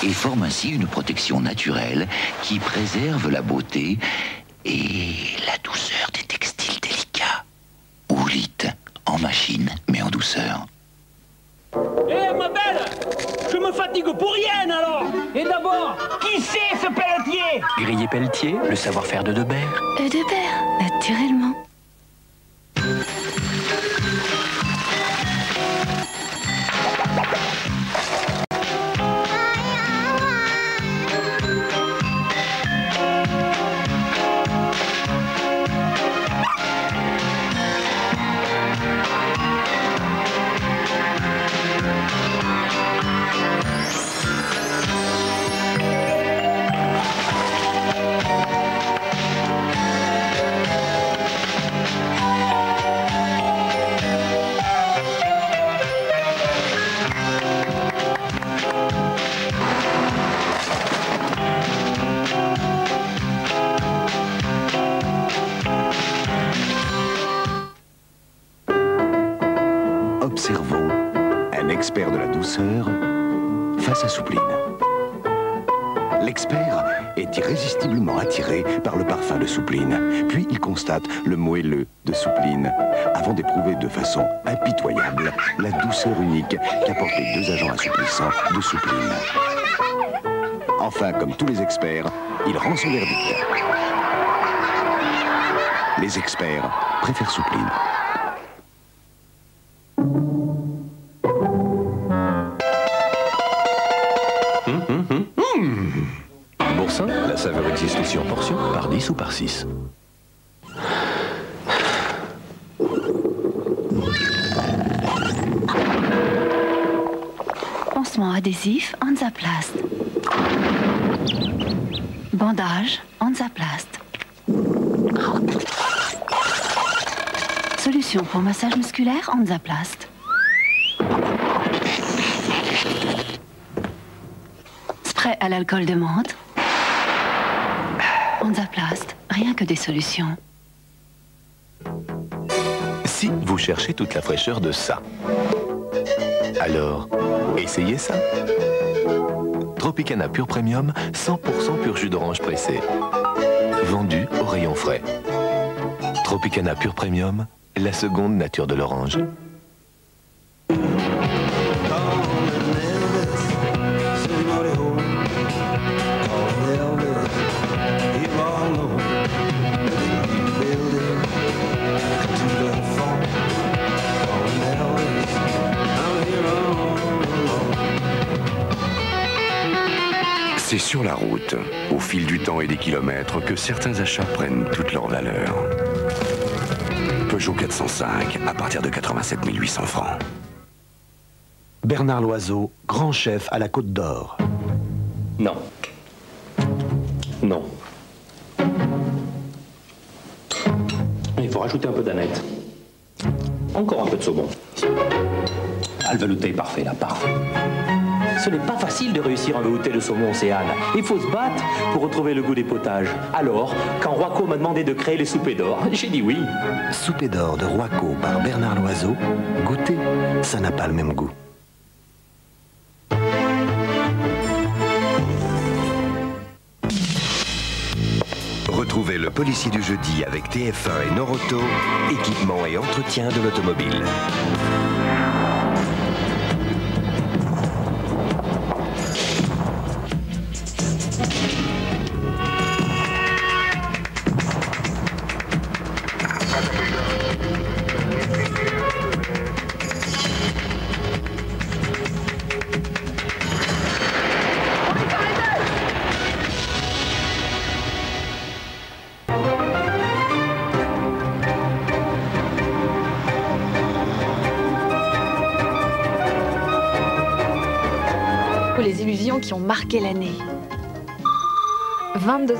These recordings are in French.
et forme ainsi une protection naturelle qui préserve la beauté et la douceur des textiles délicats. Oolite, en machine, mais en douceur. Eh, ma belle, je me fatigue pour rien alors. Et d'abord, qui c'est ce pelletier? Griller Pelletier, le savoir-faire de Debert. Debert, naturellement. Observons un expert de la douceur face à Soupline. L'expert est irrésistiblement attiré par le parfum de Soupline. Puis il constate le moelleux de Soupline, avant d'éprouver de façon impitoyable la douceur unique qu'apportent les deux agents assouplissants de Soupline. Enfin, comme tous les experts, il rend son verdict. Les experts préfèrent Soupline. Boursin, la saveur existe aussi en portions, par 10 ou par 6. Pansement adhésif Hansaplast. Bandage Hansaplast. Solution pour massage musculaire Hansaplast. Spray à l'alcool de menthe. Hansaplast, rien que des solutions. Si vous cherchez toute la fraîcheur de ça, alors essayez ça. Tropicana Pur Premium, 100% pur jus d'orange pressé. Vendu au rayon frais. Tropicana Pur Premium, la seconde nature de l'orange. C'est sur la route, au fil du temps et des kilomètres, que certains achats prennent toute leur valeur. Peugeot 405, à partir de 87 800 francs. Bernard Loiseau, grand chef à la Côte d'Or. Non. Non. Il faut rajouter un peu d'aneth. Encore un peu de saumon. Ah, le velouté est parfait là, parfait. Ce n'est pas facile de réussir un velouté de saumon océane. Il faut se battre pour retrouver le goût des potages. Alors, quand Royco m'a demandé de créer les soupers d'or, j'ai dit oui. Souper d'or de Royco par Bernard Loiseau. Goûtez, ça n'a pas le même goût. Retrouvez le policier du jeudi avec TF1 et Noroto, équipement et entretien de l'automobile. Les illusions qui ont marqué l'année. 22h35,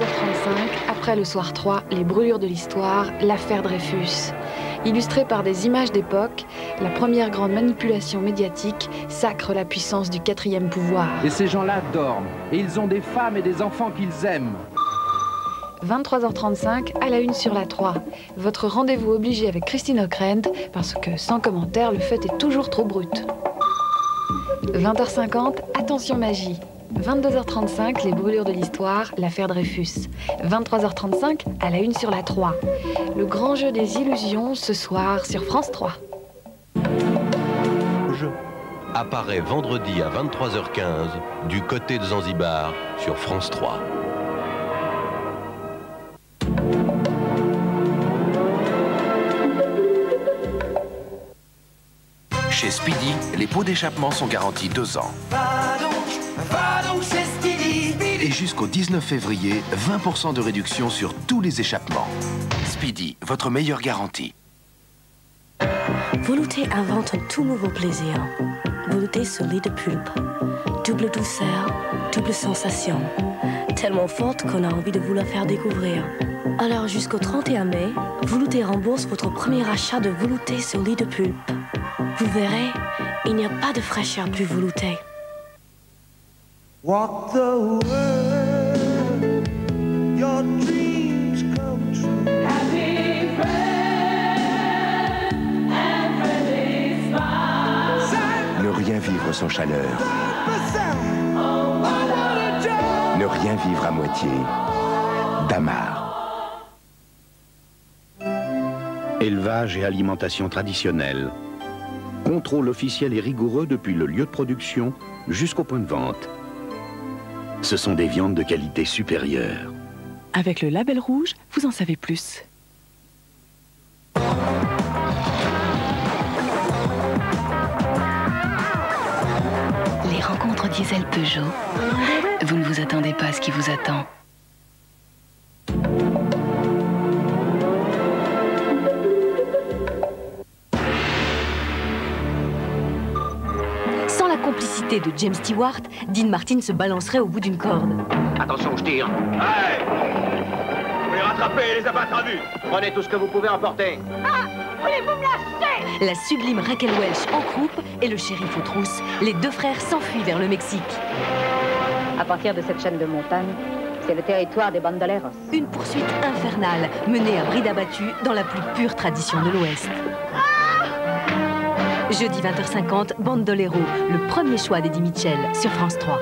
après le soir 3, les brûlures de l'histoire, l'affaire Dreyfus. Illustrée par des images d'époque, la première grande manipulation médiatique sacre la puissance du quatrième pouvoir. Et ces gens-là dorment, et ils ont des femmes et des enfants qu'ils aiment. 23h35, à la une sur la 3. Votre rendez-vous obligé avec Christine Ockrent, parce que, sans commentaire, le fait est toujours trop brut. 20h50, attention magie. 22h35, les brûlures de l'histoire, l'affaire Dreyfus. 23h35, à la une sur la 3. Le grand jeu des illusions, ce soir, sur France 3. Je apparaît vendredi à 23h15, du côté de Zanzibar, sur France 3. Chez Speedy, les pots d'échappement sont garantis 2 ans. Et jusqu'au 19 février, 20% de réduction sur tous les échappements. Speedy, votre meilleure garantie. Velouté invente un tout nouveau plaisir. Velouté sur lit de pulpe. Double douceur, double sensation. Tellement forte qu'on a envie de vous la faire découvrir. Alors jusqu'au 31 mai, Velouté rembourse votre premier achat de velouté sur lit de pulpe. Vous verrez, il n'y a pas de fraîcheur plus veloutée. Walk the world, your dreams come true. Happy friend and friendly smile. Ne rien vivre sans chaleur. Ne rien vivre à moitié. Damar. Élevage et alimentation traditionnelle. Contrôle officiel et rigoureux depuis le lieu de production jusqu'au point de vente. Ce sont des viandes de qualité supérieure. Avec le label rouge, vous en savez plus. Les rencontres diesel Peugeot. Vous ne vous attendez pas à ce qui vous attend. Sans la complicité de James Stewart, Dean Martin se balancerait au bout d'une corde. Attention, je tire. Ouais. Vous les rattrapez et les abattre à vue. Prenez tout ce que vous pouvez emporter. Ah, voulez-vous me lâcher? La sublime Raquel Welch en croupe et le shérif aux trousses. Les deux frères s'enfuient vers le Mexique. À partir de cette chaîne de montagnes, c'est le territoire des bandoleros. Une poursuite infernale, menée à bride abattue dans la plus pure tradition de l'Ouest. Jeudi 20h50, Bandolero, le premier choix d'Eddie Mitchell sur France 3.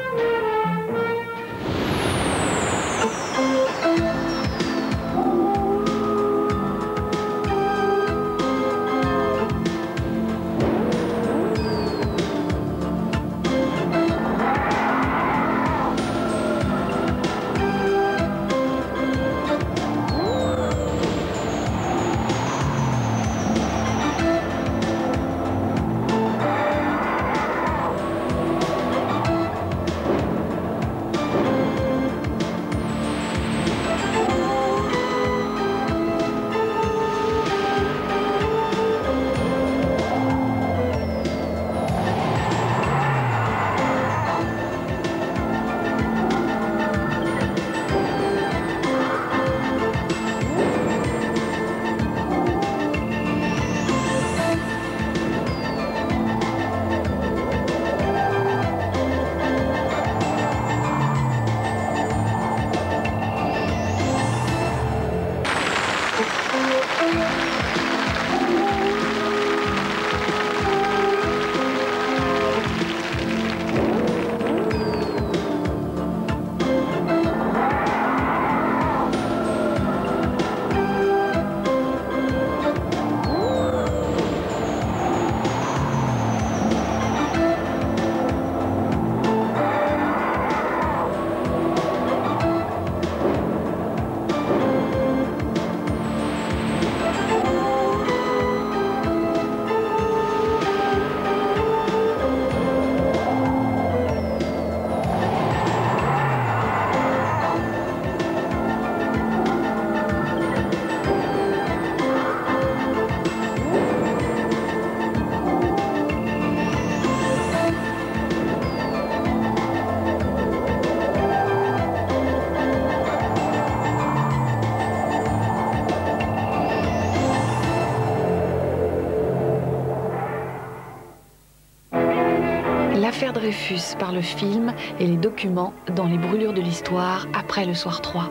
L'affaire Dreyfus par le film et les documents dans les brûlures de l'histoire après le soir 3.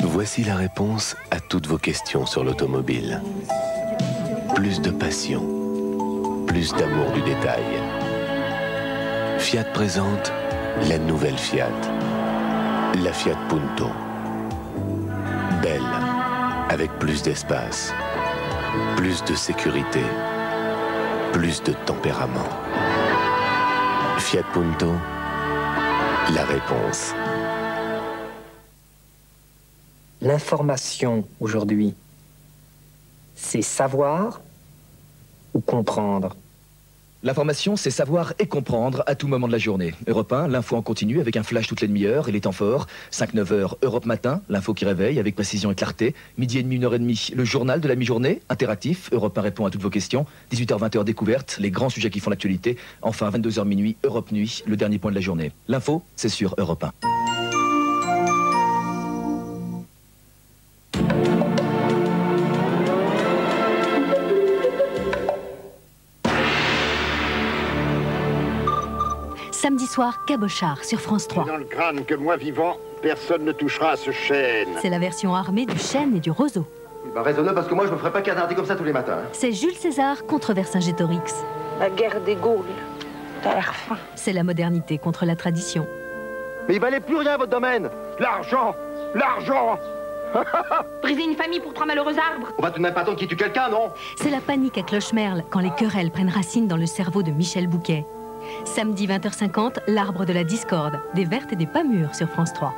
Voici la réponse à toutes vos questions sur l'automobile. Plus de passion, plus d'amour du détail. Fiat présente la nouvelle Fiat, la Fiat Punto. Belle, avec plus d'espace, plus de sécurité, plus de tempérament. Fiat Punto, la réponse. L'information aujourd'hui, c'est savoir ou comprendre? L'information, c'est savoir et comprendre à tout moment de la journée. Europe 1, l'info en continu avec un flash toutes les demi-heures et les temps forts. 5-9 heures, Europe Matin, l'info qui réveille avec précision et clarté. Midi et demi, 1h30, le journal de la mi-journée, interactif. Europe 1 répond à toutes vos questions. 18h-20h, découverte, les grands sujets qui font l'actualité. Enfin, 22h minuit, Europe Nuit, le dernier point de la journée. L'info, c'est sur Europe 1. Samedi soir, Cabochard sur France 3. Dans le crâne que moi vivant, personne ne touchera à ce chêne. C'est la version armée du chêne et du roseau. Bah raisonneux parce que moi je me ferais pas canarder comme ça tous les matins. C'est Jules César contre Vercingétorix. La guerre des Gaules. T'as l'air fin. C'est la modernité contre la tradition. Mais il valait plus rien votre domaine. L'argent. L'argent. Briser une famille pour 3 malheureux arbres. On va tout de même pas attendre qu'il tue quelqu'un, non? C'est la panique à Clochemerle quand les querelles prennent racine dans le cerveau de Michel Bouquet. Samedi 20h50, l'arbre de la discorde, des vertes et des pas mûres sur France 3.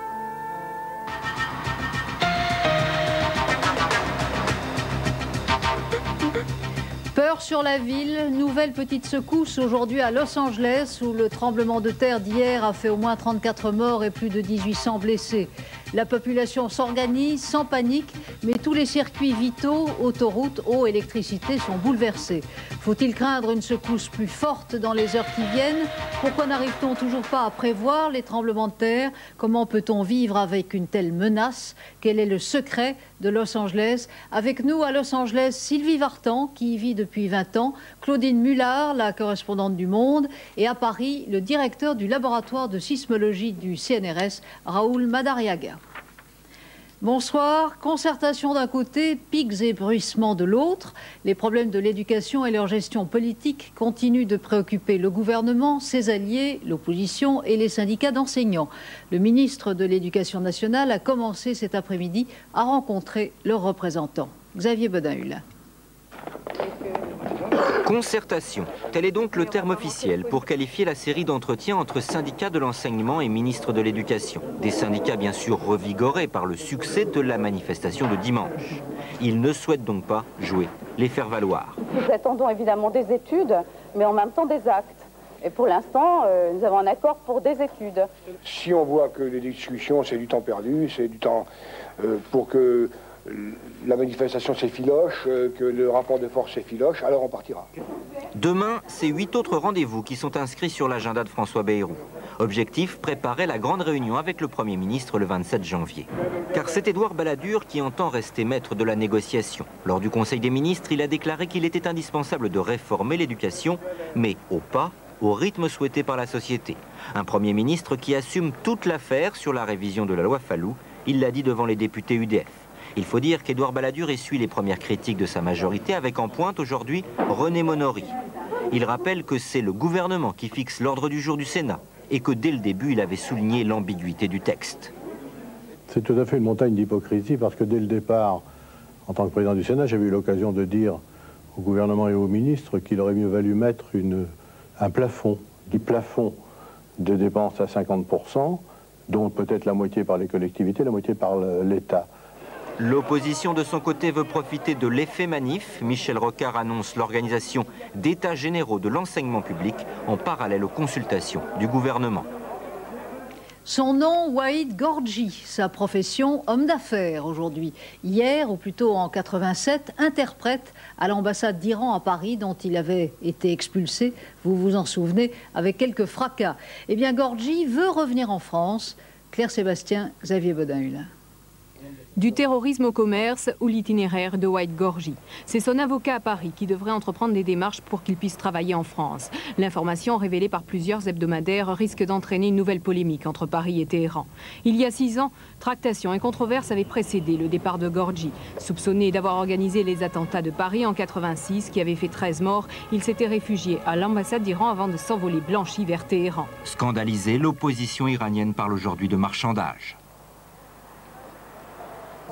Peur sur la ville, nouvelle petite secousse aujourd'hui à Los Angeles où le tremblement de terre d'hier a fait au moins 34 morts et plus de 1800 blessés. La population s'organise sans panique, mais tous les circuits vitaux, autoroutes, eau, électricité sont bouleversés. Faut-il craindre une secousse plus forte dans les heures qui viennent? Pourquoi n'arrive-t-on toujours pas à prévoir les tremblements de terre? Comment peut-on vivre avec une telle menace? Quel est le secret de Los Angeles? Avec nous à Los Angeles, Sylvie Vartan, qui y vit depuis 20 ans, Claudine Mullard, la correspondante du Monde, et à Paris, le directeur du laboratoire de sismologie du CNRS, Raoul Madariaga. Bonsoir. Concertation d'un côté, pics et bruissements de l'autre. Les problèmes de l'éducation et leur gestion politique continuent de préoccuper le gouvernement, ses alliés, l'opposition et les syndicats d'enseignants. Le ministre de l'Éducation nationale a commencé cet après-midi à rencontrer leurs représentants. Xavier Bodinhul. Concertation. Tel est donc le terme officiel pour qualifier la série d'entretiens entre syndicats de l'enseignement et ministres de l'Éducation. Des syndicats bien sûr revigorés par le succès de la manifestation de dimanche. Ils ne souhaitent donc pas jouer les faire valoir. Nous attendons évidemment des études, mais en même temps des actes. Et pour l'instant, nous avons un accord pour des études. Si on voit que les discussions, c'est du temps perdu, c'est du temps pour que la manifestation s'effiloche, que le rapport de force s'effiloche, alors on partira. Demain, c'est 8 autres rendez-vous qui sont inscrits sur l'agenda de François Bayrou. Objectif, préparer la grande réunion avec le Premier ministre le 27 janvier. Car c'est Édouard Balladur qui entend rester maître de la négociation. Lors du Conseil des ministres, il a déclaré qu'il était indispensable de réformer l'éducation, mais au pas, au rythme souhaité par la société. Un Premier ministre qui assume toute l'affaire sur la révision de la loi Fallou, il l'a dit devant les députés UDF. Il faut dire qu'Édouard Balladur essuie les premières critiques de sa majorité avec en pointe aujourd'hui René Monory. Il rappelle que c'est le gouvernement qui fixe l'ordre du jour du Sénat et que dès le début, il avait souligné l'ambiguïté du texte. C'est tout à fait une montagne d'hypocrisie parce que dès le départ, en tant que président du Sénat, j'avais eu l'occasion de dire au gouvernement et aux ministres qu'il aurait mieux valu mettre un plafond de dépenses à 50%, dont peut-être la moitié par les collectivités, la moitié par l'État. L'opposition de son côté veut profiter de l'effet manif. Michel Rocard annonce l'organisation d'états généraux de l'enseignement public en parallèle aux consultations du gouvernement. Son nom, Waïd Gorgi, sa profession, homme d'affaires aujourd'hui. Hier, ou plutôt en 87, interprète à l'ambassade d'Iran à Paris, dont il avait été expulsé, vous vous en souvenez, avec quelques fracas. Eh bien, Gorgi veut revenir en France. Claire Sébastien, Xavier Bodinhul. Du terrorisme au commerce ou l'itinéraire de White Gorgie. C'est son avocat à Paris qui devrait entreprendre des démarches pour qu'il puisse travailler en France. L'information révélée par plusieurs hebdomadaires risque d'entraîner une nouvelle polémique entre Paris et Téhéran. Il y a 6 ans, tractations et controverses avaient précédé le départ de Gorgie. Soupçonné d'avoir organisé les attentats de Paris en 86 qui avaient fait 13 morts, il s'était réfugié à l'ambassade d'Iran avant de s'envoler blanchi vers Téhéran. Scandalisée, l'opposition iranienne parle aujourd'hui de marchandage.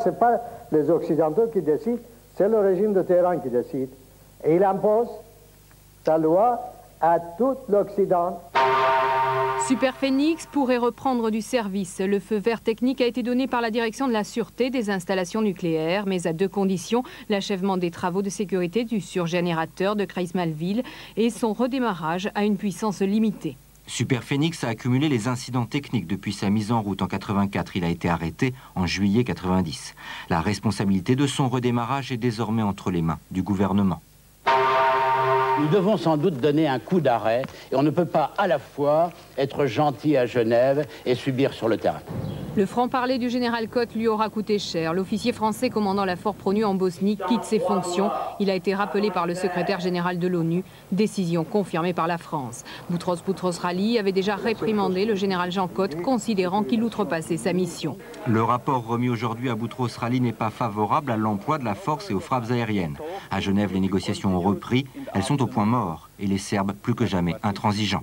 Ce n'est pas les Occidentaux qui décident, c'est le régime de Téhéran qui décide. Et il impose sa loi à tout l'Occident. Superphénix pourrait reprendre du service. Le feu vert technique a été donné par la direction de la sûreté des installations nucléaires, mais à 2 conditions, l'achèvement des travaux de sécurité du surgénérateur de Creys-Malville et son redémarrage à une puissance limitée. Superphénix a accumulé les incidents techniques depuis sa mise en route en 84. Il a été arrêté en juillet 90. La responsabilité de son redémarrage est désormais entre les mains du gouvernement. Nous devons sans doute donner un coup d'arrêt et on ne peut pas à la fois être gentil à Genève et subir sur le terrain. Le franc-parler du général Cotte lui aura coûté cher. L'officier français commandant la Fort Pronu en Bosnie quitte ses fonctions. Il a été rappelé par le secrétaire général de l'ONU. Décision confirmée par la France. Boutros-Boutros-Ghali avait déjà réprimandé le général Jean Cotte, considérant qu'il outrepassait sa mission. Le rapport remis aujourd'hui à Boutros-Ghali n'est pas favorable à l'emploi de la force et aux frappes aériennes. À Genève, les négociations ont repris. Elles sont au point mort et les Serbes plus que jamais intransigeants.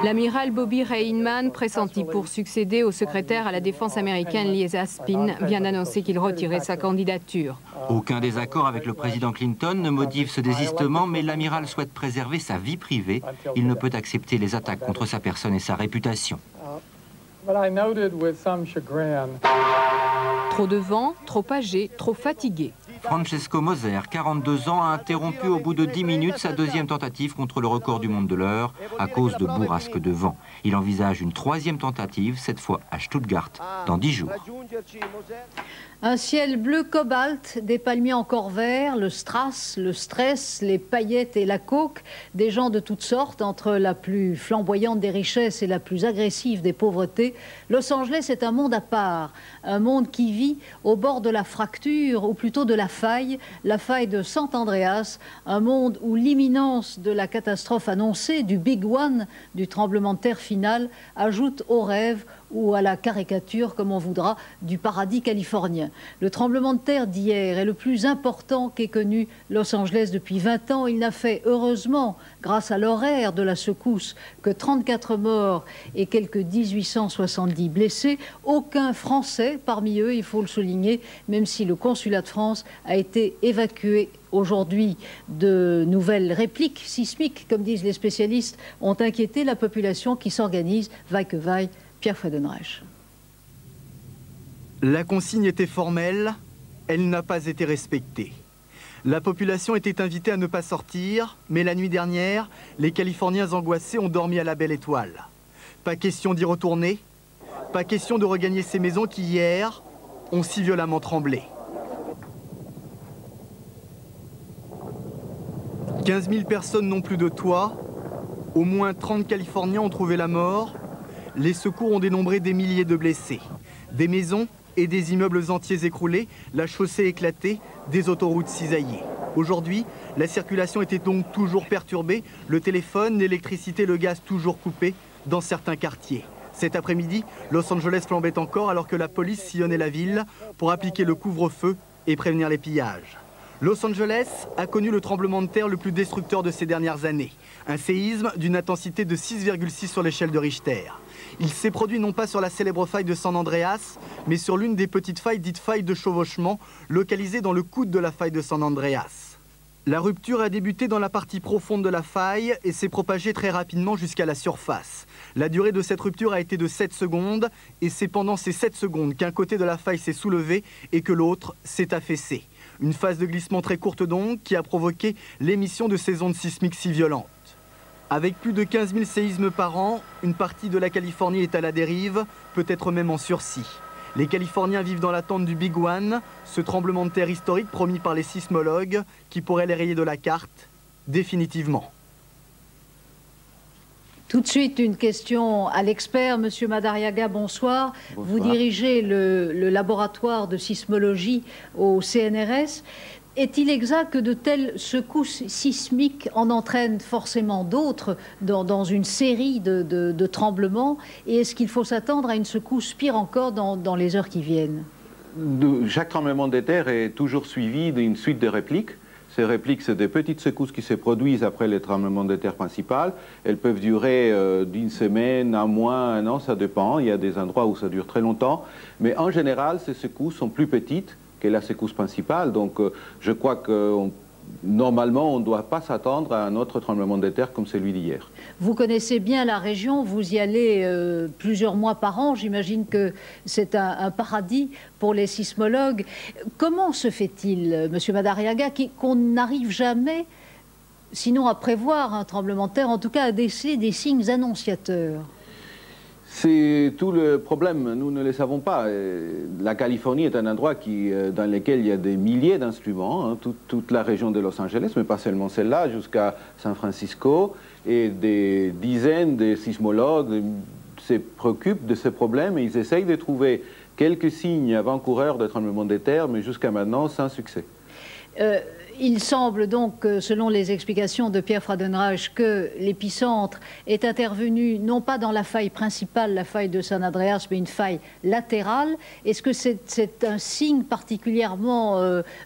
L'amiral Bobby Reinman, pressenti pour succéder au secrétaire à la défense américain Lee Aspin, vient d'annoncer qu'il retirait sa candidature. Aucun désaccord avec le président Clinton ne motive ce désistement, mais l'amiral souhaite préserver sa vie privée. Il ne peut accepter les attaques contre sa personne et sa réputation. Trop de vent, trop âgé, trop fatigué. Francesco Moser, 42 ans, a interrompu au bout de 10 minutes sa 2e tentative contre le record du monde de l'heure à cause de bourrasques de vent. Il envisage une 3e tentative, cette fois à Stuttgart, dans 10 jours. Un ciel bleu cobalt, des palmiers encore verts, le strass, le stress, les paillettes et la coke, des gens de toutes sortes, entre la plus flamboyante des richesses et la plus agressive des pauvretés. Los Angeles est un monde à part, un monde qui vit au bord de la fracture, ou plutôt de la faille de San Andreas, un monde où l'imminence de la catastrophe annoncée, du Big One, du tremblement de terre final, ajoute au rêve ou à la caricature, comme on voudra, du paradis californien. Le tremblement de terre d'hier est le plus important qu'ait connu Los Angeles depuis 20 ans. Il n'a fait, heureusement, grâce à l'horaire de la secousse, que 34 morts et quelques 1870 blessés. Aucun Français parmi eux, il faut le souligner, même si le consulat de France a été évacué. Aujourd'hui, de nouvelles répliques sismiques, comme disent les spécialistes, ont inquiété la population qui s'organise, vaille que vaille. Pierre Freudenreich. La consigne était formelle, elle n'a pas été respectée. La population était invitée à ne pas sortir, mais la nuit dernière, les Californiens angoissés ont dormi à la belle étoile. Pas question d'y retourner, pas question de regagner ces maisons qui, hier, ont si violemment tremblé. 15 000 personnes n'ont plus de toit, au moins 30 Californiens ont trouvé la mort. Les secours ont dénombré des milliers de blessés. Des maisons et des immeubles entiers écroulés, la chaussée éclatée, des autoroutes cisaillées. Aujourd'hui, la circulation était donc toujours perturbée, le téléphone, l'électricité, le gaz toujours coupés dans certains quartiers. Cet après-midi, Los Angeles flambait encore alors que la police sillonnait la ville pour appliquer le couvre-feu et prévenir les pillages. Los Angeles a connu le tremblement de terre le plus destructeur de ces dernières années. Un séisme d'une intensité de 6,6 sur l'échelle de Richter. Il s'est produit non pas sur la célèbre faille de San Andreas, mais sur l'une des petites failles dites failles de chevauchement, localisée dans le coude de la faille de San Andreas. La rupture a débuté dans la partie profonde de la faille et s'est propagée très rapidement jusqu'à la surface. La durée de cette rupture a été de 7 secondes et c'est pendant ces 7 secondes qu'un côté de la faille s'est soulevé et que l'autre s'est affaissé. Une phase de glissement très courte donc qui a provoqué l'émission de ces ondes sismiques si violentes. Avec plus de 15 000 séismes par an, une partie de la Californie est à la dérive, peut-être même en sursis. Les Californiens vivent dans l'attente du Big One, ce tremblement de terre historique promis par les sismologues qui pourrait les rayer de la carte définitivement. Tout de suite, une question à l'expert. Monsieur Madariaga, bonsoir. Vous dirigez le laboratoire de sismologie au CNRS. Est-il exact que de telles secousses sismiques en entraînent forcément d'autres dans une série de tremblements? Et est-ce qu'il faut s'attendre à une secousse pire encore dans les heures qui viennent? Chaque tremblement de terre est toujours suivi d'une suite de répliques. Ces répliques, c'est des petites secousses qui se produisent après les tremblements de terre principal. Elles peuvent durer d'une semaine, un mois, un an, ça dépend. Il y a des endroits où ça dure très longtemps. Mais en général, ces secousses sont plus petites que la secousse principale. Donc je crois que normalement, on ne doit pas s'attendre à un autre tremblement de terre comme celui d'hier. Vous connaissez bien la région, vous y allez plusieurs mois par an. J'imagine que c'est un paradis pour les sismologues. Comment se fait-il, Monsieur Madariaga, qu'on n'arrive jamais, sinon à prévoir un tremblement de terre, en tout cas à déceler des signes annonciateurs? C'est tout le problème, nous ne le savons pas. La Californie est un endroit dans lequel il y a des milliers d'instruments, hein, toute la région de Los Angeles, mais pas seulement celle-là, jusqu'à San Francisco, et des dizaines de sismologues se préoccupent de ce problème et ils essayent de trouver quelques signes avant-coureurs de tremblements de terre, mais jusqu'à maintenant sans succès. Il semble donc, selon les explications de Pierre Freudenreich, que l'épicentre est intervenu non pas dans la faille principale, la faille de San Andreas, mais une faille latérale. Est-ce que c'est un signe particulièrement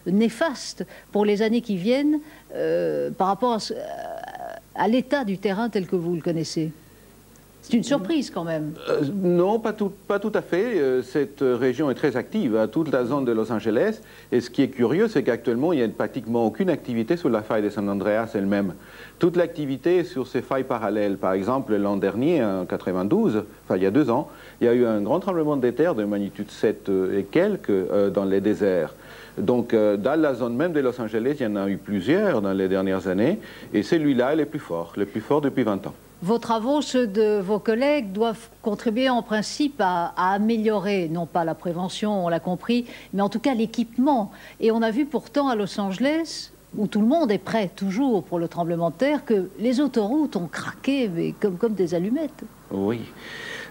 néfaste pour les années qui viennent par rapport à l'état du terrain tel que vous le connaissez? C'est une surprise quand même. Non, pas tout à fait. Cette région est très active, à toute la zone de Los Angeles. Et ce qui est curieux, c'est qu'actuellement, il n'y a pratiquement aucune activité sur la faille de San Andreas elle-même. Toute l'activité est sur ces failles parallèles. Par exemple, l'an dernier, en 92, enfin il y a 2 ans, il y a eu un grand tremblement de terre de magnitude 7 et quelques dans les déserts. Donc, dans la zone même de Los Angeles, il y en a eu plusieurs dans les dernières années. Et celui-là est le plus fort depuis 20 ans. Vos travaux, ceux de vos collègues, doivent contribuer en principe à améliorer, non pas la prévention, on l'a compris, mais en tout cas l'équipement. Et on a vu pourtant à Los Angeles, où tout le monde est prêt toujours pour le tremblement de terre, que les autoroutes ont craqué mais comme des allumettes. Oui.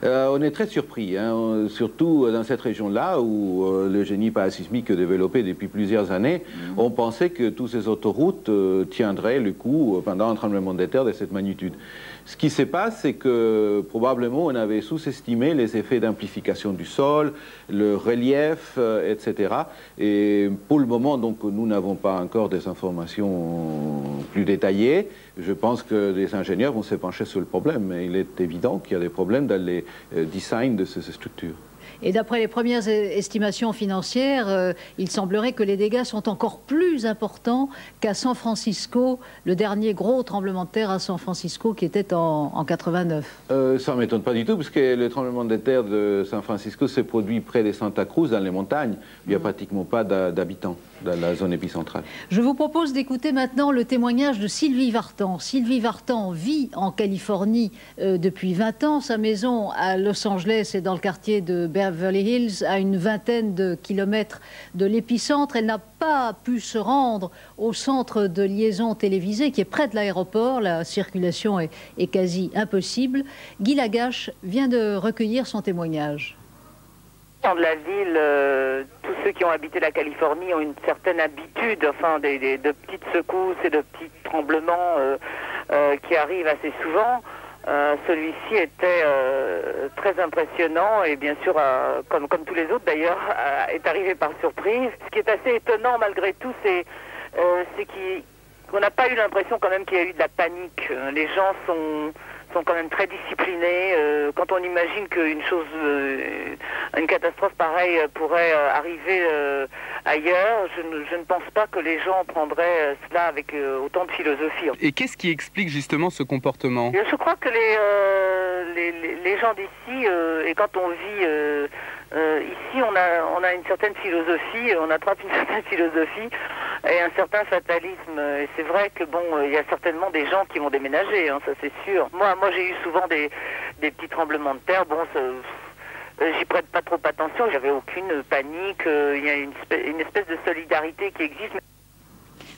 On est très surpris, hein, surtout dans cette région-là où le génie parasismique est développé depuis plusieurs années. On pensait que toutes ces autoroutes tiendraient le coup pendant un tremblement de terre de cette magnitude. Ce qui se passe, c'est que probablement on avait sous-estimé les effets d'amplification du sol, le relief, etc. Et pour le moment, donc, nous n'avons pas encore des informations plus détaillées. Je pense que les ingénieurs vont se pencher sur le problème, mais il est évident qu'il y a des problèmes dans les designs de ces structures. Et d'après les premières estimations financières, il semblerait que les dégâts sont encore plus importants qu'à San Francisco, le dernier gros tremblement de terre à San Francisco qui était en 89. Ça ne m'étonne pas du tout, parce que le tremblement de terre de San Francisco s'est produit près de Santa Cruz, dans les montagnes. Il n'y a pratiquement pas d'habitants dans la zone épicentrale. Je vous propose d'écouter maintenant le témoignage de Sylvie Vartan. Sylvie Vartan vit en Californie depuis 20 ans. Sa maison à Los Angeles est dans le quartier de Beverly Hills, à une vingtaine de kilomètres de l'épicentre. Elle n'a pas pu se rendre au centre de liaison télévisée qui est près de l'aéroport. La circulation est quasi impossible. Guy Lagache vient de recueillir son témoignage. De la ville, tous ceux qui ont habité la Californie ont une certaine habitude, enfin, de petites secousses et de petits tremblements qui arrivent assez souvent. Celui-ci était très impressionnant et bien sûr, comme tous les autres d'ailleurs, est arrivé par surprise. Ce qui est assez étonnant malgré tout, c'est qu'on n'a pas eu l'impression quand même qu'il y a eu de la panique. Les gens sont quand même très disciplinés. Quand on imagine une catastrophe pareille pourrait arriver ailleurs, je ne pense pas que les gens prendraient cela avec autant de philosophie. Et qu'est-ce qui explique justement ce comportement? Je crois que les gens d'ici, et quand on vit ici, on a une certaine philosophie, on attrape une certaine philosophie et un certain fatalisme. Et c'est vrai que bon, il y a certainement des gens qui vont déménager, hein, ça c'est sûr. Moi j'ai eu souvent des petits tremblements de terre. Bon, j'y prête pas trop attention. J'avais aucune panique. Il y a une espèce de solidarité qui existe.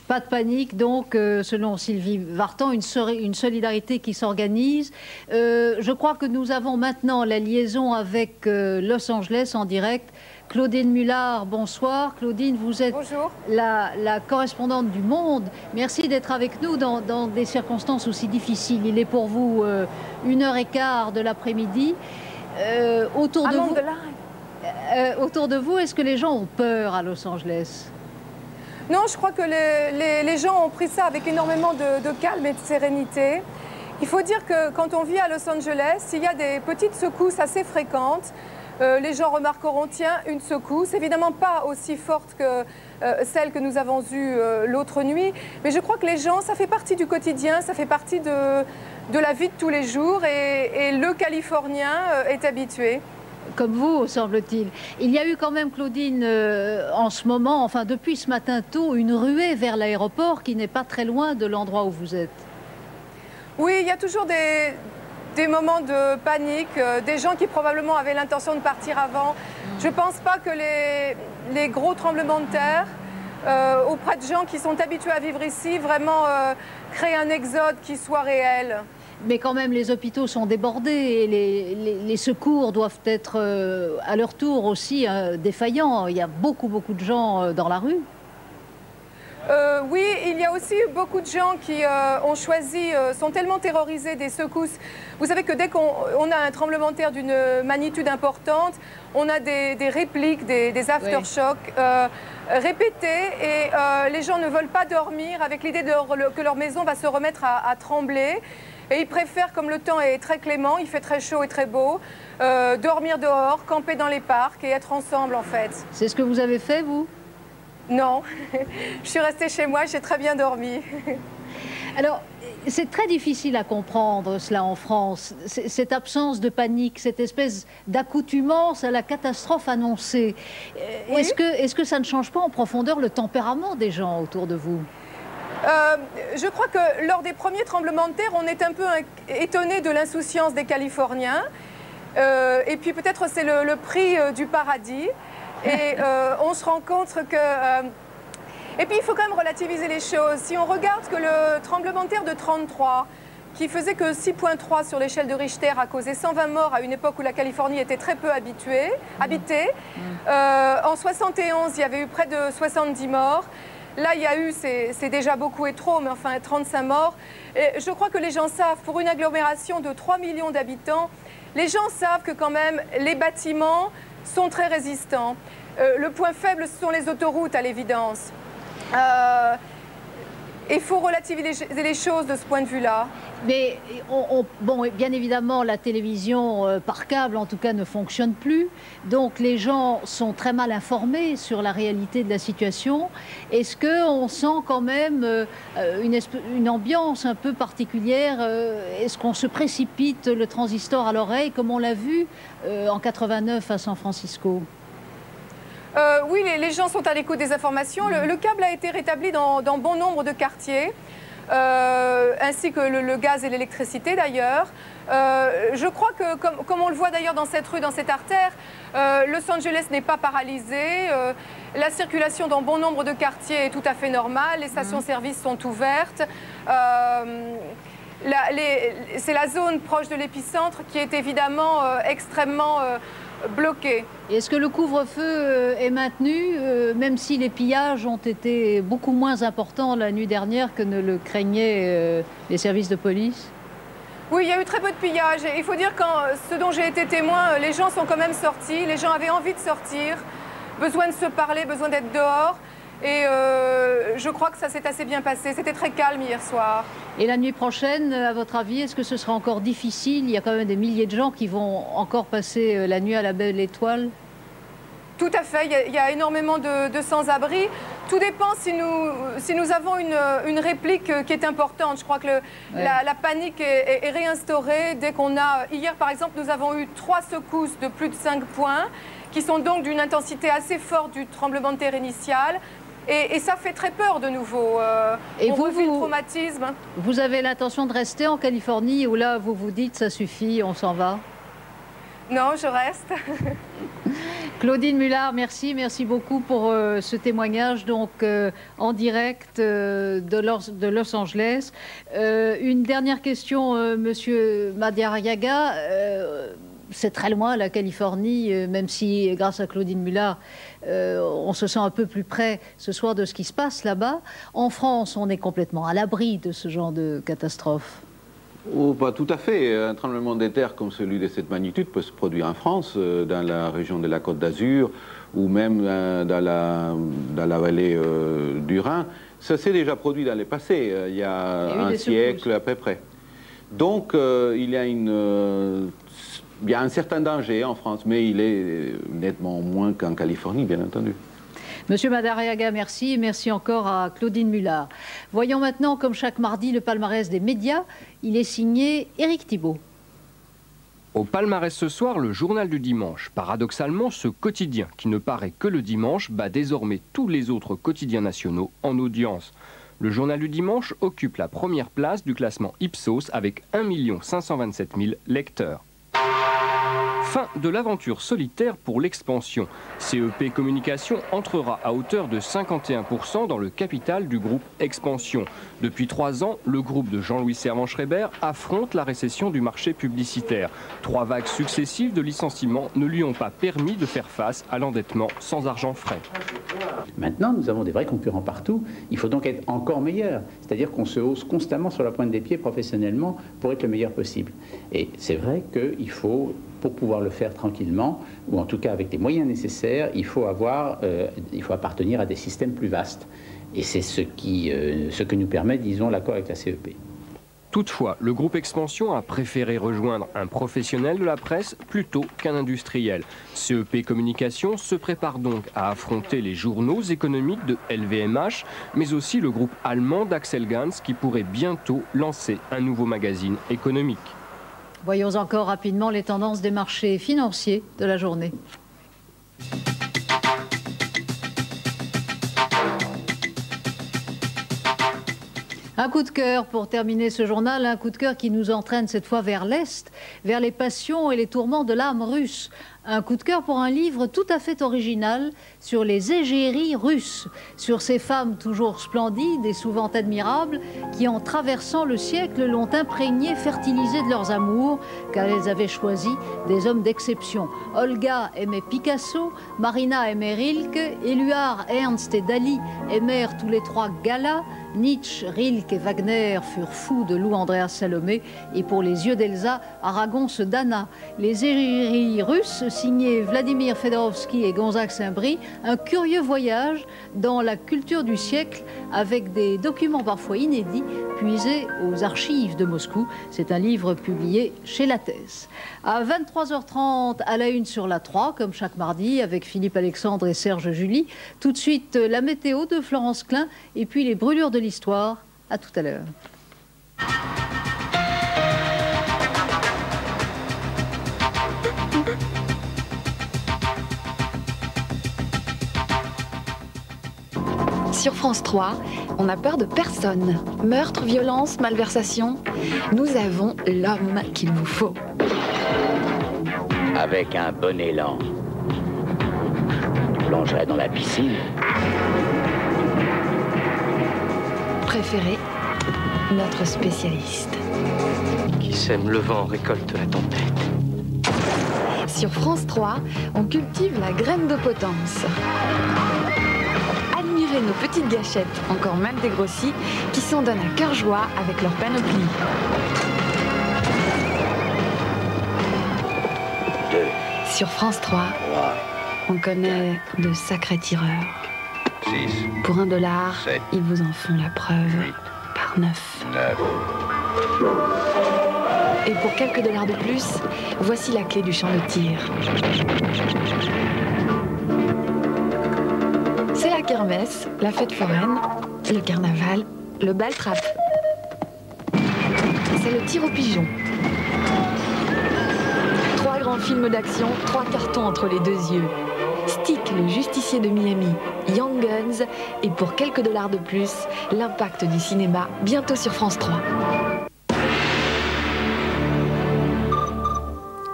Pas de panique, donc, selon Sylvie Vartan, une solidarité qui s'organise. Je crois que nous avons maintenant la liaison avec Los Angeles en direct. Claudine Mullard, bonsoir. Claudine, vous êtes la correspondante du Monde. Merci d'être avec nous dans des circonstances aussi difficiles. Il est pour vous 1h15 de l'après-midi. Autour de vous, est-ce que les gens ont peur à Los Angeles ? Non, je crois que les gens ont pris ça avec énormément de calme et de sérénité. Il faut dire que quand on vit à Los Angeles, il y a des petites secousses assez fréquentes. Les gens remarqueront, tiens, une secousse, évidemment pas aussi forte que celle que nous avons eue l'autre nuit, mais je crois que les gens, ça fait partie du quotidien, ça fait partie de la vie de tous les jours, et le Californien est habitué. Comme vous, semble-t-il. Il y a eu quand même, Claudine, en ce moment, enfin depuis ce matin tôt, une ruée vers l'aéroport qui n'est pas très loin de l'endroit où vous êtes. Oui, il y a toujours des moments de panique, des gens qui probablement avaient l'intention de partir avant. Je ne pense pas que les gros tremblements de terre, auprès de gens qui sont habitués à vivre ici, vraiment créent un exode qui soit réel. Mais quand même, les hôpitaux sont débordés et les secours doivent être à leur tour aussi défaillants. Il y a beaucoup de gens dans la rue. Oui, il y a aussi beaucoup de gens qui ont choisi, sont tellement terrorisés des secousses. Vous savez que dès qu'on a un tremblement de terre d'une magnitude importante, on a des répliques, des aftershocks répétés, et les gens ne veulent pas dormir avec l'idée que leur maison va se remettre à trembler. Et ils préfèrent, comme le temps est très clément, il fait très chaud et très beau, dormir dehors, camper dans les parcs et être ensemble en fait. C'est ce que vous avez fait, vous ? Non, je suis restée chez moi, j'ai très bien dormi. Alors, c'est très difficile à comprendre cela en France, cette absence de panique, cette espèce d'accoutumance à la catastrophe annoncée. Oui. Est-ce que ça ne change pas en profondeur le tempérament des gens autour de vous ? Je crois que lors des premiers tremblements de terre, on est un peu étonné de l'insouciance des Californiens. Et puis peut-être c'est le prix du paradis. Et on se rend compte que... Et puis il faut quand même relativiser les choses. Si on regarde que le tremblement de terre de 1933, qui faisait que 6,3 sur l'échelle de Richter, a causé 120 morts à une époque où la Californie était très peu habitée. En 1971, il y avait eu près de 70 morts. Là, il y a eu, c'est déjà beaucoup et trop, mais enfin 35 morts. Et je crois que les gens savent, pour une agglomération de 3 millions d'habitants, les gens savent que quand même les bâtiments sont très résistants. Le point faible, ce sont les autoroutes, à l'évidence. Il faut relativiser les choses de ce point de vue-là. Mais bon, bien évidemment, la télévision par câble, en tout cas, ne fonctionne plus. Donc les gens sont très mal informés sur la réalité de la situation. Est-ce qu'on sent quand même une ambiance un peu particulière? Est-ce qu'on se précipite le transistor à l'oreille, comme on l'a vu en 89 à San Francisco? Oui, les gens sont à l'écoute des informations. Le câble a été rétabli dans bon nombre de quartiers, ainsi que le gaz et l'électricité d'ailleurs. Je crois que, comme on le voit d'ailleurs dans cette rue, dans cette artère, Los Angeles n'est pas paralysé. La circulation dans bon nombre de quartiers est tout à fait normale. Les stations-service sont ouvertes. C'est la zone proche de l'épicentre qui est évidemment extrêmement bloquée. Est-ce que le couvre-feu est maintenu, même si les pillages ont été beaucoup moins importants la nuit dernière que ne le craignaient les services de police? Oui, il y a eu très peu de pillages. Il faut dire que ce dont j'ai été témoin, les gens sont quand même sortis. Les gens avaient envie de sortir, besoin de se parler, besoin d'être dehors. Et je crois que ça s'est assez bien passé. C'était très calme hier soir. Et la nuit prochaine, à votre avis, est-ce que ce sera encore difficile? Il y a quand même des milliers de gens qui vont encore passer la nuit à la Belle Étoile. Tout à fait. Il y a énormément de sans-abri. Tout dépend si nous avons une réplique qui est importante. Je crois que la panique est réinstaurée dès qu'on a... Hier, par exemple, nous avons eu 3 secousses de plus de 5 points qui sont donc d'une intensité assez forte du tremblement de terre initial. Et ça fait très peur de nouveau. Et on revit le traumatisme. Vous avez l'intention de rester en Californie ou là, vous vous dites, ça suffit, on s'en va? Non, je reste. Claudine Mullard, merci beaucoup pour ce témoignage donc en direct de Los Angeles. Une dernière question, Monsieur Madariaga. C'est très loin la Californie, même si grâce à Claudine Mullard, on se sent un peu plus près ce soir de ce qui se passe là-bas. En France, on est complètement à l'abri de ce genre de catastrophe. Oh, pas tout à fait. Un tremblement de terre comme celui de cette magnitude peut se produire en France, dans la région de la Côte d'Azur, ou même dans la vallée du Rhin. Ça s'est déjà produit dans le passé, il y a un siècle à peu près. Donc il y a un certain danger en France, mais il est nettement moins qu'en Californie, bien entendu. Monsieur Madariaga, merci. Merci encore à Claudine Mullard. Voyons maintenant, comme chaque mardi, le palmarès des médias. Il est signé Éric Thibault. Au palmarès ce soir, le journal du dimanche. Paradoxalement, ce quotidien, qui ne paraît que le dimanche, bat désormais tous les autres quotidiens nationaux en audience. Le journal du dimanche occupe la première place du classement Ipsos avec 1 527 000 lecteurs. Fin de l'aventure solitaire pour l'expansion. CEP Communication entrera à hauteur de 51% dans le capital du groupe Expansion. Depuis 3 ans, le groupe de Jean-Louis Servan-Schreiber affronte la récession du marché publicitaire. 3 vagues successives de licenciements ne lui ont pas permis de faire face à l'endettement sans argent frais. Maintenant, nous avons des vrais concurrents partout. Il faut donc être encore meilleur. C'est-à-dire qu'on se hausse constamment sur la pointe des pieds professionnellement pour être le meilleur possible. Et c'est vrai qu'il faut, pour pouvoir le faire tranquillement, ou en tout cas avec les moyens nécessaires, il faut appartenir à des systèmes plus vastes. Et c'est ce que nous permet, disons, l'accord avec la CEP. Toutefois, le groupe Expansion a préféré rejoindre un professionnel de la presse plutôt qu'un industriel. CEP Communication se prépare donc à affronter les journaux économiques de LVMH, mais aussi le groupe allemand d'Axel Gans qui pourrait bientôt lancer un nouveau magazine économique. Voyons encore rapidement les tendances des marchés financiers de la journée. Un coup de cœur pour terminer ce journal, un coup de cœur qui nous entraîne cette fois vers l'Est, vers les passions et les tourments de l'âme russe. Un coup de cœur pour un livre tout à fait original sur les égéries russes, sur ces femmes toujours splendides et souvent admirables qui, en traversant le siècle, l'ont imprégné, fertilisé de leurs amours, car elles avaient choisi des hommes d'exception. Olga aimait Picasso, Marina aimait Rilke, Éluard, Ernst et Dali aimèrent tous les 3 Gala, Nietzsche, Rilke et Wagner furent fous de Lou Andréas Salomé, et pour les yeux d'Elsa, Aragon se dana. Les égéries russes, signé Vladimir Fedorovski et Gonzague Saint-Brie, un curieux voyage dans la culture du siècle avec des documents parfois inédits puisés aux archives de Moscou. C'est un livre publié chez Lattès. À 23h30, à la une sur la 3, comme chaque mardi, avec Philippe Alexandre et Serge Julie. Tout de suite, la météo de Florence Klein et puis les brûlures de l'histoire. À tout à l'heure. Sur France 3, on n'a peur de personne. Meurtre, violence, malversation, nous avons l'homme qu'il nous faut. Avec un bon élan, je plongerai dans la piscine. Préféré, notre spécialiste. Qui sème le vent récolte la tempête. Sur France 3, on cultive la graine de potence. Admirez nos petites gâchettes, encore mal dégrossies, qui s'en donnent à cœur joie avec leur panoplie. 2. Sur France 3, on connaît de sacrés tireurs. 6. Pour $1, 7. ils vous en font la preuve. 8. Par 9. 9. Et pour quelques dollars de plus, voici la clé du champ de tir. C'est la kermesse, la fête foraine, le carnaval, le bal-trap. C'est le tir au pigeon. 3 grands films d'action, 3 cartons entre les 2 yeux. Stick, le justicier de Miami, Young Guns, et pour quelques dollars de plus, l'impact du cinéma, bientôt sur France 3.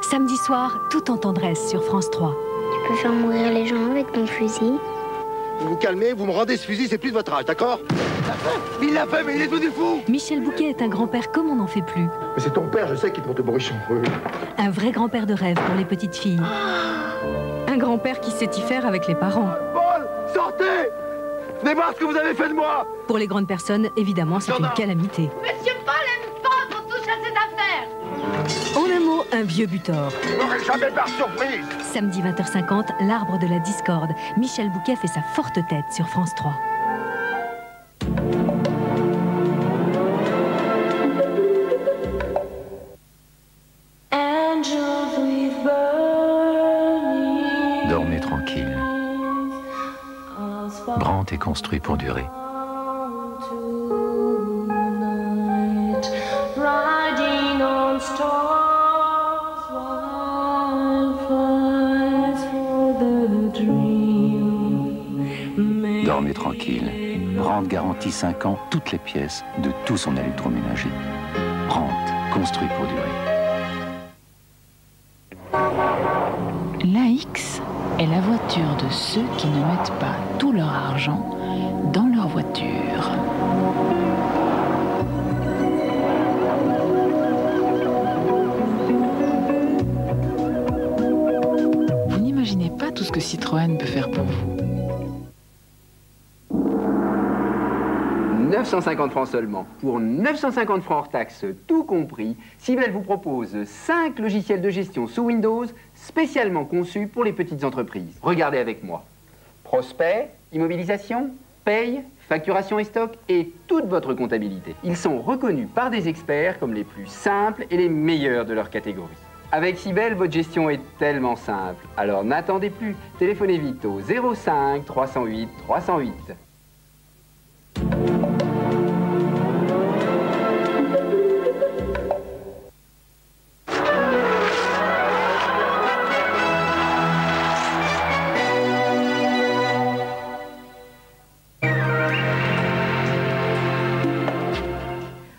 Samedi soir, tout en tendresse sur France 3. peux faire mourir les gens avec ton fusil. Vous vous calmez, vous me rendez ce fusil, c'est plus de votre âge, d'accord? Il l'a fait, mais il est tout du fou! Michel Bouquet est un grand-père comme on n'en fait plus. Mais c'est ton père, je sais, qui te monte au bourrichon. Oui. Un vrai grand-père de rêve pour les petites filles. Un grand-père qui sait y faire avec les parents. Paul, sortez! Venez voir ce que vous avez fait de moi! Pour les grandes personnes, évidemment, c'est une calamité. Monsieur Paul aime pas qu'on touche à cette affaire! En un mot, un vieux butor. Vous n'aurez jamais par surprise! Samedi 20h50, l'arbre de la discorde. Michel Bouquet fait sa forte tête sur France 3. Dormez tranquille. Brandt est construit pour durer. Dormez tranquille. Brandt garantit 5 ans toutes les pièces de tout son électroménager. Brandt, construit pour durer. L'AX est la voiture de ceux qui ne mettent pas tout leur argent dans leur voiture. Vous n'imaginez pas tout ce que Citroën peut faire pour vous. 950 francs seulement. Pour 950 francs hors taxe, tout compris, Cybelle vous propose 5 logiciels de gestion sous Windows spécialement conçus pour les petites entreprises. Regardez avec moi. Prospect, immobilisation, paye, facturation et stock et toute votre comptabilité. Ils sont reconnus par des experts comme les plus simples et les meilleurs de leur catégorie. Avec Cybelle, votre gestion est tellement simple. Alors n'attendez plus. Téléphonez vite au 05 308 308.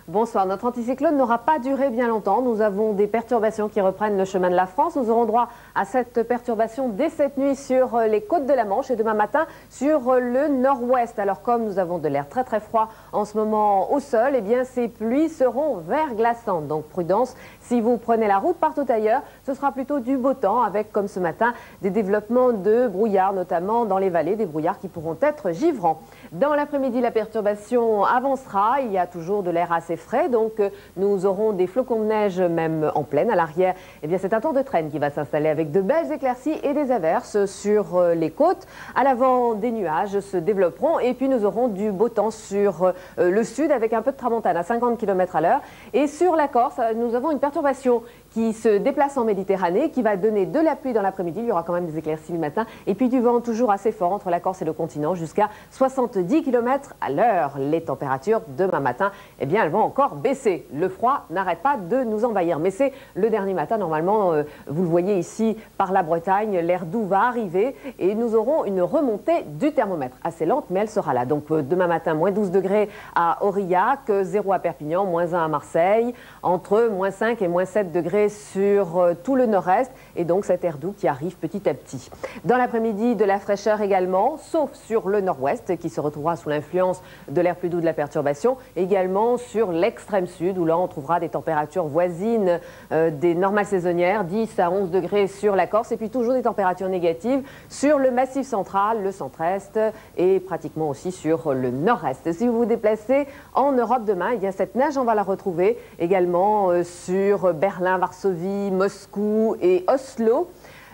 Bonsoir. Notre anticyclone n'aura pas duré bien longtemps. Nous avons des perturbations qui reprennent le chemin de la France. Nous aurons droit à cette perturbation dès cette nuit sur les côtes de la Manche et demain matin sur le nord-ouest. Alors comme nous avons de l'air très très froid en ce moment au sol, eh bien ces pluies seront verglaçantes. Donc prudence, si vous prenez la route partout ailleurs, ce sera plutôt du beau temps avec comme ce matin des développements de brouillards, notamment dans les vallées, des brouillards qui pourront être givrants. Dans l'après-midi, la perturbation avancera. Il y a toujours de l'air assez frais, donc nous aurons des flocons de neige même en plaine. À l'arrière, eh bien c'est un tour de traîne qui va s'installer avec de belles éclaircies et des averses sur les côtes. À l'avant, des nuages se développeront et puis nous aurons du beau temps sur le sud avec un peu de tramontane à 50 km à l'heure. Et sur la Corse, nous avons une perturbation qui se déplace en Méditerranée, qui va donner de la pluie dans l'après-midi. Il y aura quand même des éclaircies le matin et puis du vent toujours assez fort entre la Corse et le continent jusqu'à 70 km à l'heure. Les températures demain matin, eh bien, elles vont encore baisser. Le froid n'arrête pas de nous envahir. Mais c'est le dernier matin, normalement, vous le voyez ici par la Bretagne, l'air doux va arriver et nous aurons une remontée du thermomètre. Assez lente, mais elle sera là. Donc demain matin, moins 12 degrés à Aurillac, 0 à Perpignan, moins 1 à Marseille, entre moins 5 et moins 7 degrés sur tout le nord-est et donc cet air doux qui arrive petit à petit. Dans l'après-midi, de la fraîcheur également, sauf sur le nord-ouest qui se retrouvera sous l'influence de l'air plus doux de la perturbation, également sur l'extrême sud où là on trouvera des températures voisines des normales saisonnières, 10 à 11 degrés sur la Corse et puis toujours des températures négatives sur le massif central, le centre-est et pratiquement aussi sur le nord-est. Si vous vous déplacez en Europe demain, eh bien cette neige on va la retrouver également sur Berlin, Varsovie, Moscou et Oslo.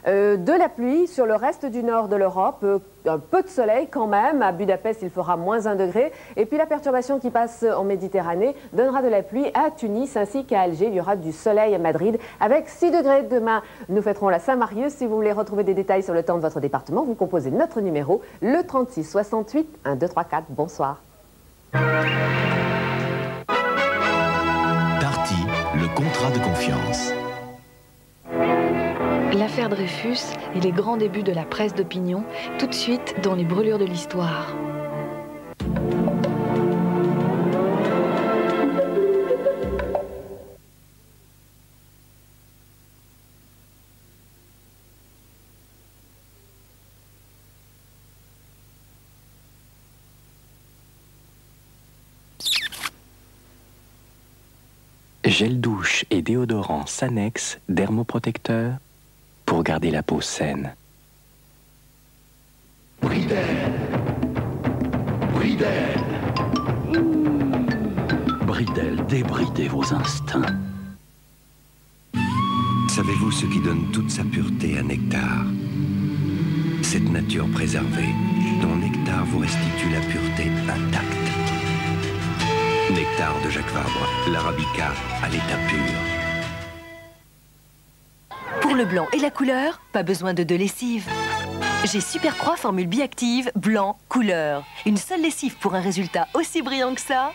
De la pluie sur le reste du nord de l'Europe, un peu de soleil quand même. À Budapest, il fera moins 1 degré. Et puis la perturbation qui passe en Méditerranée donnera de la pluie à Tunis ainsi qu'à Alger. Il y aura du soleil à Madrid avec 6 degrés. Demain, nous fêterons la Saint-Marius. Si vous voulez retrouver des détails sur le temps de votre département, vous composez notre numéro, le 36 68 1234. Bonsoir. Darty, le contrat de confiance. L'affaire Dreyfus et les grands débuts de la presse d'opinion, tout de suite dans les brûlures de l'histoire. Gel douche et déodorant Sanex dermoprotecteur pour garder la peau saine. Bridel. Bridel. Bridel, débridez vos instincts. Savez-vous ce qui donne toute sa pureté à Nectar? Cette nature préservée, dont Nectar vous restitue la pureté intacte. Nectar de Jacques Vabre, l'Arabica à l'état pur. Pour le blanc et la couleur, pas besoin de deux lessives. J'ai Supercroix formule biactive, blanc, couleur. Une seule lessive pour un résultat aussi brillant que ça.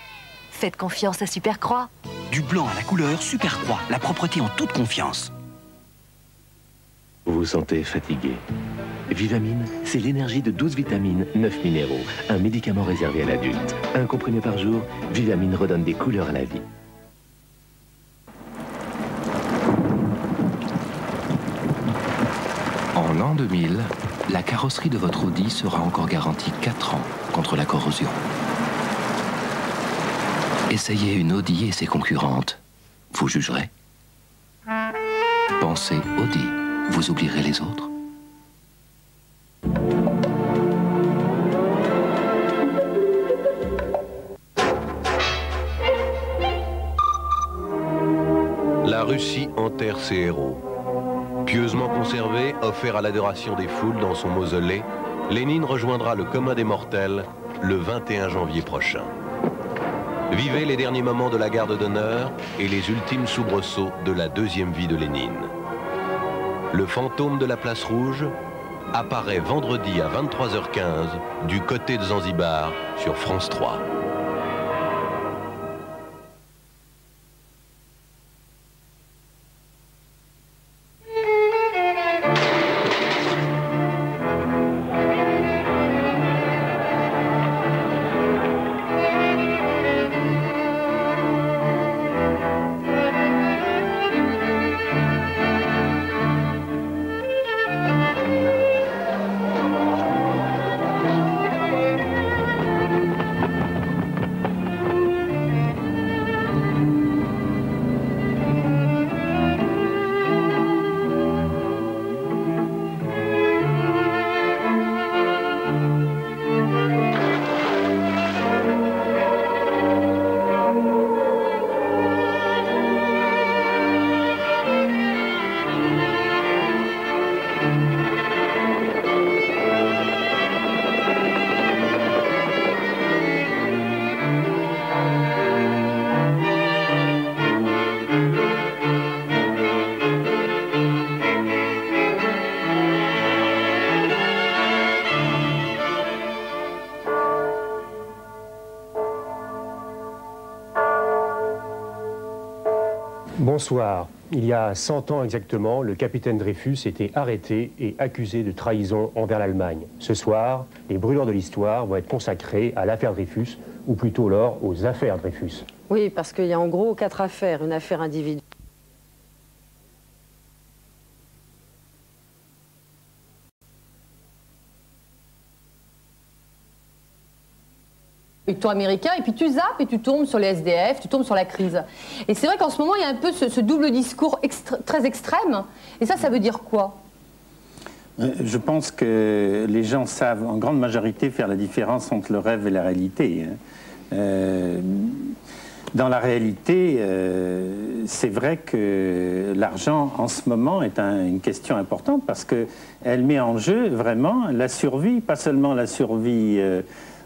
Faites confiance à Supercroix. Du blanc à la couleur, Supercroix, la propreté en toute confiance. Vous vous sentez fatigué? Vivamine, c'est l'énergie de 12 vitamines, 9 minéraux. Un médicament réservé à l'adulte. Un comprimé par jour, Vivamine redonne des couleurs à la vie. En l'an 2000, la carrosserie de votre Audi sera encore garantie 4 ans contre la corrosion. Essayez une Audi et ses concurrentes. Vous jugerez. Pensez Audi, vous oublierez les autres. La Russie enterre ses héros. Pieusement conservé, offert à l'adoration des foules dans son mausolée, Lénine rejoindra le commun des mortels le 21 janvier prochain. Vivez les derniers moments de la garde d'honneur et les ultimes soubresauts de la deuxième vie de Lénine. Le fantôme de la place rouge apparaît vendredi à 23h15 du côté de Zanzibar sur France 3. Bonsoir. Il y a 100 ans exactement, le capitaine Dreyfus était arrêté et accusé de trahison envers l'Allemagne. Ce soir, les brûleurs de l'histoire vont être consacrés à l'affaire Dreyfus, ou plutôt alors aux affaires Dreyfus. Oui, parce qu'il y a en gros 4 affaires. Une affaire individuelle. Plutôt américain, et puis tu zappes et tu tombes sur les SDF, tu tombes sur la crise. Et c'est vrai qu'en ce moment, il y a un peu ce double discours très extrême. Et ça veut dire quoi? Je pense que les gens savent en grande majorité faire la différence entre le rêve et la réalité. Dans la réalité, c'est vrai que l'argent en ce moment est une question importante parce qu'elle met en jeu vraiment la survie, pas seulement la survie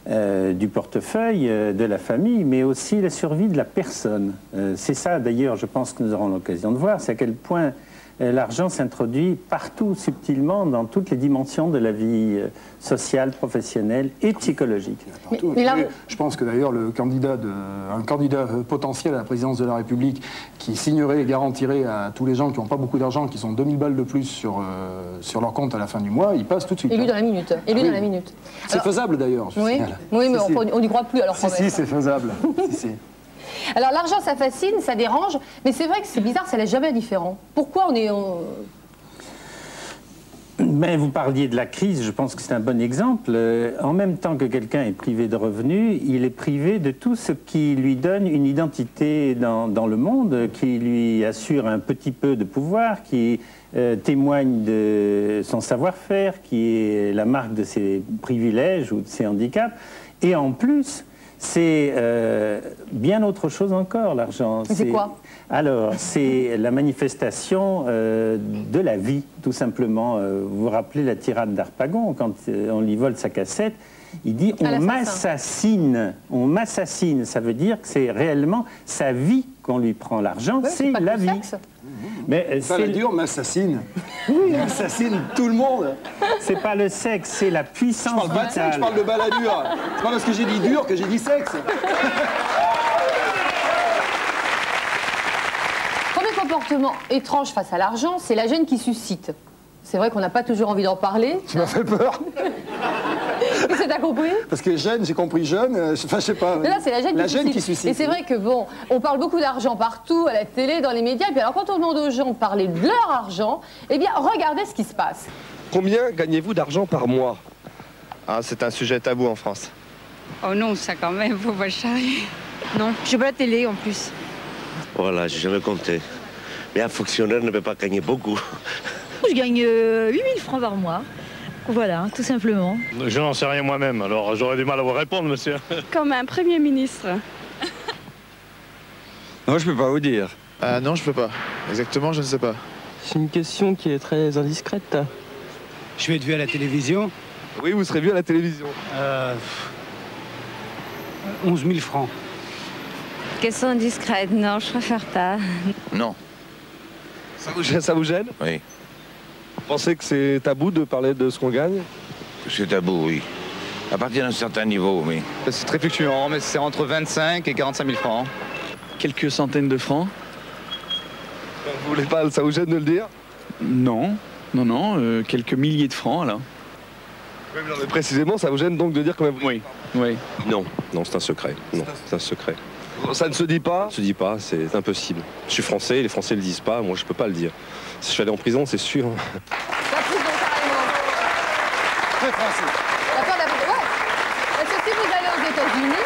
du portefeuille, de la famille, mais aussi la survie de la personne. C'est ça d'ailleurs, je pense que nous aurons l'occasion de voir, c'est à quel point l'argent s'introduit partout, subtilement, dans toutes les dimensions de la vie sociale, professionnelle et psychologique. Mais là... Je pense que d'ailleurs un candidat potentiel à la présidence de la République qui signerait et garantirait à tous les gens qui n'ont pas beaucoup d'argent, qui sont 2000 balles de plus sur leur compte à la fin du mois, il passe tout de suite. Élu dans la minute. Élu dans la minute. C'est faisable d'ailleurs. Oui, oui, mais on n'y croit plus alors. Si, c'est faisable. si. Alors l'argent, ça fascine, ça dérange, mais c'est vrai que c'est bizarre, ça laisse jamais indifférent. Pourquoi on est... Mais vous parliez de la crise, je pense que c'est un bon exemple. En même temps que quelqu'un est privé de revenus, il est privé de tout ce qui lui donne une identité dans le monde, qui lui assure un petit peu de pouvoir, qui témoigne de son savoir-faire, qui est la marque de ses privilèges ou de ses handicaps. Et en plus, c'est bien autre chose encore, l'argent. C'est quoi? Alors, c'est la manifestation de la vie, tout simplement. Vous vous rappelez la tirade d'Harpagon, quand on lui vole sa cassette, il dit « on m'assassine ». On m'assassine, ça veut dire que c'est réellement sa vie qu'on lui prend. L'argent, c'est la vie. Mais c'est dur, m'assassine. Oui, m'assassine tout le monde. C'est pas le sexe, c'est la puissance vitale. Je parle pas de sexe, je parle de baladure. C'est pas parce que j'ai dit dur que j'ai dit sexe. Premier comportement étrange face à l'argent, c'est la gêne qui suscite. C'est vrai qu'on n'a pas toujours envie d'en parler. Tu m'as fait peur. Qu'est-ce que t'as compris? Parce que jeune, j'ai compris jeune, enfin je sais pas. Mais là, c'est la gêne qui suscite. Et c'est vrai que bon, on parle beaucoup d'argent partout, à la télé, dans les médias, et puis alors quand on demande aux gens de parler de leur argent, eh bien regardez ce qui se passe. Combien gagnez-vous d'argent par mois? Ah, c'est un sujet tabou en France. Oh non, ça quand même, faut pas charrier. Non, je vois la télé en plus. Voilà, j'ai jamais compté. Mais un fonctionnaire ne peut pas gagner beaucoup. Je gagne 8000 francs par mois. Voilà, tout simplement. Je n'en sais rien moi-même, alors j'aurais du mal à vous répondre, monsieur. Comme un Premier ministre. Non, je peux pas vous dire. Non, je peux pas. Exactement, je ne sais pas. C'est une question qui est très indiscrète. Je vais être vu à la télévision. Oui, vous serez vu à la télévision. 11 000 francs. Question indiscrète, non, je préfère pas. Non. Ça vous gêne? Oui. Vous pensez que c'est tabou de parler de ce qu'on gagne? C'est tabou, oui. À partir d'un certain niveau, oui. C'est très fluctuant, mais c'est entre 25 et 45 000 francs. Quelques centaines de francs. Vous voulez pas, ça vous gêne de le dire? Non, quelques milliers de francs, là. Oui, mais précisément, ça vous gêne donc de dire quand même? Oui. Non, c'est un secret. Non, c'est un secret. Ça ne se dit pas? Ça ne se dit pas, c'est impossible. Je suis français, les Français ne le disent pas, moi je peux pas le dire. Si je suis allé en prison, c'est sûr. La prison, carrément. Très français. La peur d'avoir... Ouais. Parce que si vous allez aux États-Unis,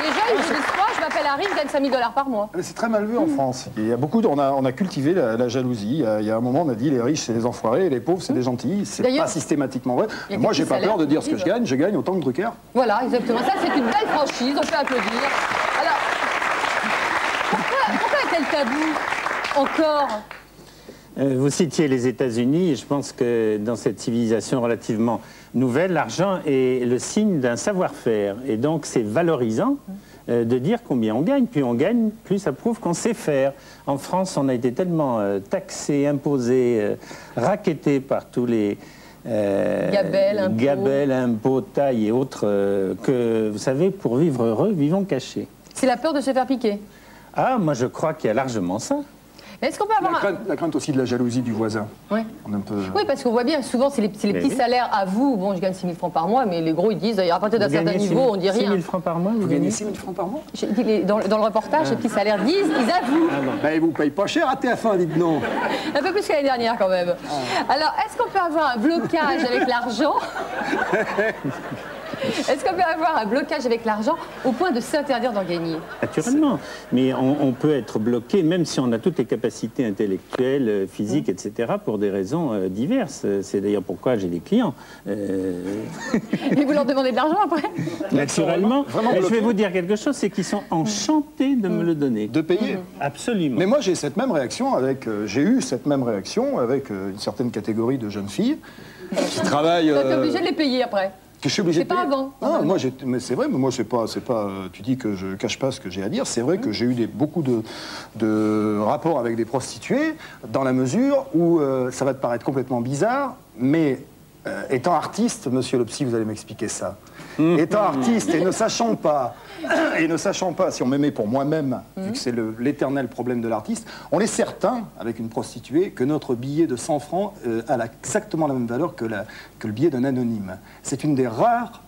les gens, ils vous disent quoi? Je m'appelle Harry, je gagne 5 000 $ par mois. C'est très mal vu en France. Il y a beaucoup on a cultivé la jalousie. Il y a un moment, on a dit les riches, c'est des enfoirés, et les pauvres, c'est des gentils. C'est pas systématiquement vrai. Moi, j'ai pas peur de dire ce que je gagne autant que Drucker. Voilà, exactement. Ça, c'est une belle franchise, on peut applaudir. Alors, pourquoi est-elle tabou encore? Vous citiez les États-Unis, et je pense que dans cette civilisation relativement nouvelle, l'argent est le signe d'un savoir-faire. Et donc, c'est valorisant de dire combien on gagne. Plus on gagne, plus ça prouve qu'on sait faire. En France, on a été tellement taxé, imposé, racketté par tous les gabelles, impôts, tailles et autres, que, vous savez, pour vivre heureux, vivons cachés. C'est la peur de se faire piquer. Ah, moi je crois qu'il y a largement ça. Est-ce qu'on peut avoir la crainte aussi de la jalousie du voisin. Oui. Oui, parce qu'on voit bien, souvent, c'est les petits salaires à vous. Bon, je gagne 6 000 francs par mois, mais les gros, ils disent, à partir d'un certain niveau, on dit rien. 6 000 francs par mois, vous gagnez 6 000 francs par mois? Dans le reportage, les petits salaires disent, ils avouent. Ben, ils vous payent pas cher à TF1, dites non. Un peu plus que l'année dernière, quand même. Alors, est-ce qu'on peut avoir un blocage avec l'argent? Est-ce qu'on peut avoir un blocage avec l'argent au point de s'interdire d'en gagner? Naturellement, mais on peut être bloqué même si on a toutes les capacités intellectuelles, physiques, etc. pour des raisons diverses. C'est d'ailleurs pourquoi j'ai des clients. Et vous leur demandez de l'argent après? Naturellement. Mais je vais vous dire quelque chose, c'est qu'ils sont enchantés de me le donner. De payer? Absolument. Mais moi j'ai cette même réaction avec, j'ai eu cette même réaction avec une certaine catégorie de jeunes filles qui travaillent... Vous êtes obligé de les payer après? Que je suis obligé de payer. C'est pas avant. Non, moi, mais c'est vrai, mais moi, c'est pas, tu dis que je cache pas ce que j'ai à dire. C'est vrai que j'ai eu beaucoup de rapports avec des prostituées, dans la mesure où ça va te paraître complètement bizarre, mais étant artiste, monsieur le psy, vous allez m'expliquer ça. Étant artiste et ne sachant pas, si on m'aimait pour moi-même, vu que c'est l'éternel problème de l'artiste, on est certain, avec une prostituée, que notre billet de 100 francs a exactement la même valeur que le billet d'un anonyme. C'est une des rares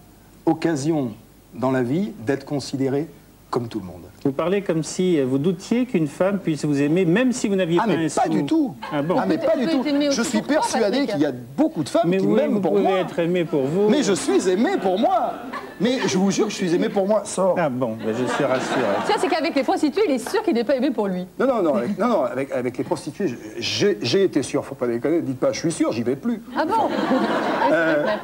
occasions dans la vie d'être considéré comme tout le monde. Vous parlez comme si vous doutiez qu'une femme puisse vous aimer, même si vous n'aviez pas un sou. Pas du tout. Ah bon. Ah mais pas du tout. Je suis persuadé qu'il y a beaucoup de femmes qui m'aiment pour moi. Mais vous pouvez être aimé pour vous. Mais je suis aimé pour moi. Mais je vous jure que je suis aimé pour moi. Sors. Ah bon, ben je suis rassuré. Ça, c'est qu'avec les prostituées, il est sûr qu'il n'est pas aimé pour lui. Non, avec les prostituées, j'ai été sûr, faut pas déconner, dites pas je suis sûr, j'y vais plus. Ah bon?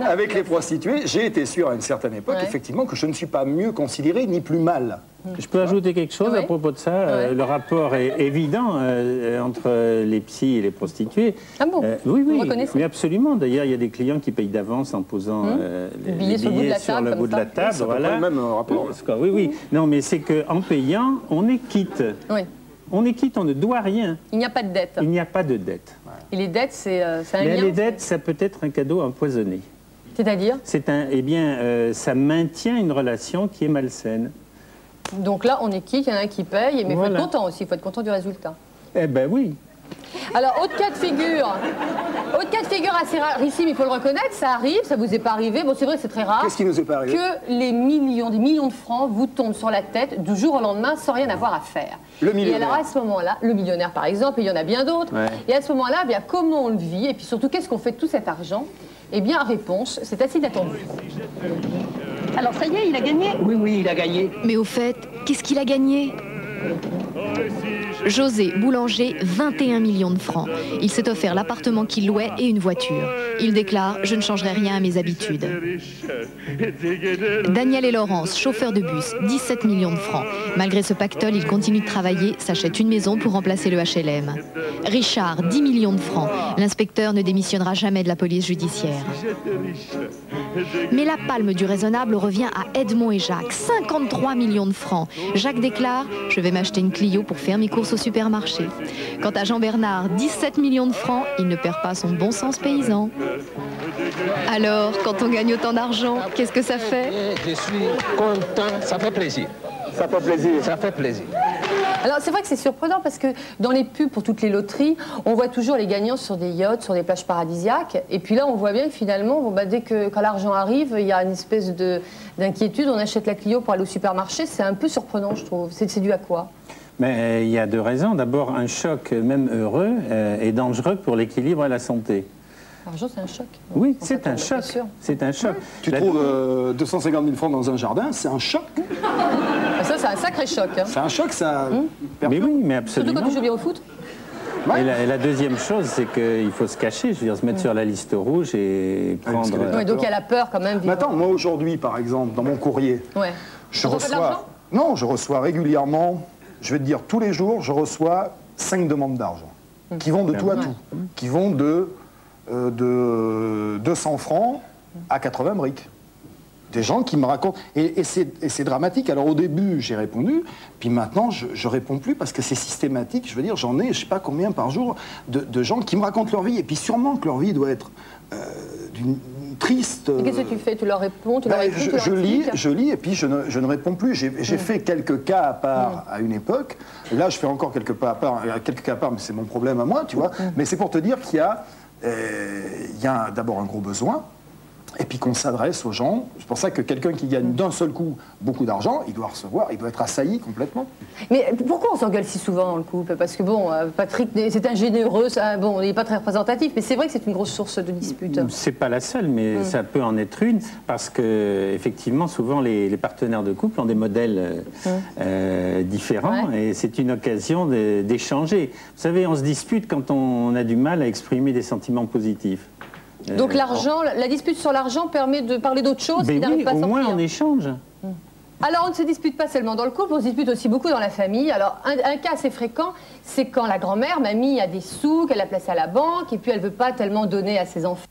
Avec les prostituées, j'ai été sûr à une certaine époque, effectivement, que je ne suis pas mieux considéré ni plus mal. Je peux ajouter quelque chose à propos de ça. Le rapport est évident entre les psys et les prostituées. Ah bon? Oui, mais absolument. D'ailleurs, il y a des clients qui payent d'avance en posant les billets sur le bout de la table. Ça voilà. le même rapport. Oui. Non, mais c'est qu'en payant, on est quitte. Oui. On est quitte, on ne doit rien. Il n'y a pas de dette. Il n'y a pas de dette. Et les dettes, c'est un mais lien. Les dettes, ça peut être un cadeau empoisonné. C'est-à-dire? Ça maintient une relation qui est malsaine. Donc là, on est quitte, il y en a un qui paye, mais il faut être content aussi, il faut être content du résultat. Eh ben oui. Alors, autre cas de figure assez rarissime, il faut le reconnaître, ça arrive, ça vous est pas arrivé, bon c'est vrai que c'est très rare. Qu'est-ce qui nous est pas arrivé? Que des millions de francs vous tombent sur la tête du jour au lendemain sans rien avoir à faire. Le millionnaire. Et alors à ce moment-là, le millionnaire par exemple, et il y en a bien d'autres, et à ce moment-là, eh bien, comment on le vit, et puis surtout qu'est-ce qu'on fait de tout cet argent? Eh bien, réponse, c'est assez inattendu. Alors ça y est, il a gagné? Oui, il a gagné. Mais au fait, qu'est-ce qu'il a gagné? José Boulanger, 21 millions de francs. Il s'est offert l'appartement qu'il louait et une voiture. Il déclare « Je ne changerai rien à mes habitudes ». Daniel et Laurence, chauffeurs de bus, 17 millions de francs. Malgré ce pactole, il continue de travailler, s'achète une maison pour remplacer le HLM. Richard, 10 millions de francs. L'inspecteur ne démissionnera jamais de la police judiciaire. Mais la palme du raisonnable revient à Edmond et Jacques, 53 millions de francs. Jacques déclare « Je vais m'acheter une Clio pour faire mes courses au supermarché ». Quant à Jean-Bernard, 17 millions de francs, il ne perd pas son bon sens paysan. Alors, quand on gagne autant d'argent, qu'est-ce que ça fait? Je suis content, ça fait plaisir. Ça fait plaisir. Ça fait plaisir. Alors c'est vrai que c'est surprenant parce que dans les pubs pour toutes les loteries, on voit toujours les gagnants sur des yachts, sur des plages paradisiaques. Et puis là, on voit bien que finalement, quand l'argent arrive, il y a une espèce d'inquiétude. On achète la Clio pour aller au supermarché. C'est un peu surprenant, je trouve. C'est dû à quoi? Mais il y a deux raisons. D'abord, un choc, même heureux, est dangereux pour l'équilibre et la santé. L'argent, c'est un choc. Oui, c'est un choc. C'est un choc. Tu trouves 250 000 francs dans un jardin, c'est un choc. Ça, c'est un sacré choc. Hein. C'est un choc, ça. Mais oui, mais absolument. Surtout quand tu joues bien au foot. Et la deuxième chose, c'est qu'il faut se cacher, je veux dire, se mettre sur la liste rouge et prendre... Oui, donc il y a la peur quand même. Mais attends, moi aujourd'hui, par exemple, dans mon courrier, je reçois... Non, je reçois régulièrement, je vais te dire tous les jours, je reçois 5 demandes d'argent qui vont de tout à tout, qui vont de 200 francs à 80 briques. Des gens qui me racontent, et c'est dramatique. Alors au début, j'ai répondu, puis maintenant, je réponds plus parce que c'est systématique. Je veux dire, j'en ai, je sais pas combien par jour, de gens qui me racontent leur vie, et puis sûrement que leur vie doit être d'une triste... Et qu'est-ce que tu fais? Tu leur réponds, je lis, et puis je ne réponds plus. J'ai fait quelques cas à part à une époque. Là, je fais encore quelques cas à part, mais c'est mon problème à moi, tu vois. Mais c'est pour te dire qu'il y a d'abord un gros besoin, et puis qu'on s'adresse aux gens. C'est pour ça que quelqu'un qui gagne d'un seul coup beaucoup d'argent, il doit recevoir, il doit être assailli complètement. Mais pourquoi on s'engueule si souvent dans le couple? Parce que bon, Patrick, c'est un généreux, bon, il n'est pas très représentatif, mais c'est vrai que c'est une grosse source de dispute. C'est pas la seule, mais ça peut en être une, parce que effectivement, souvent les partenaires de couple ont des modèles différents, et c'est une occasion d'échanger. Vous savez, on se dispute quand on a du mal à exprimer des sentiments positifs. Donc l'argent, la dispute sur l'argent permet de parler d'autre chose qui n'arrive pas à sortir. Au moins on échange. Alors on ne se dispute pas seulement dans le couple, on se dispute aussi beaucoup dans la famille. Alors un cas assez fréquent, c'est quand la grand-mère, mamie, a des sous qu'elle a placés à la banque et puis elle ne veut pas tellement donner à ses enfants.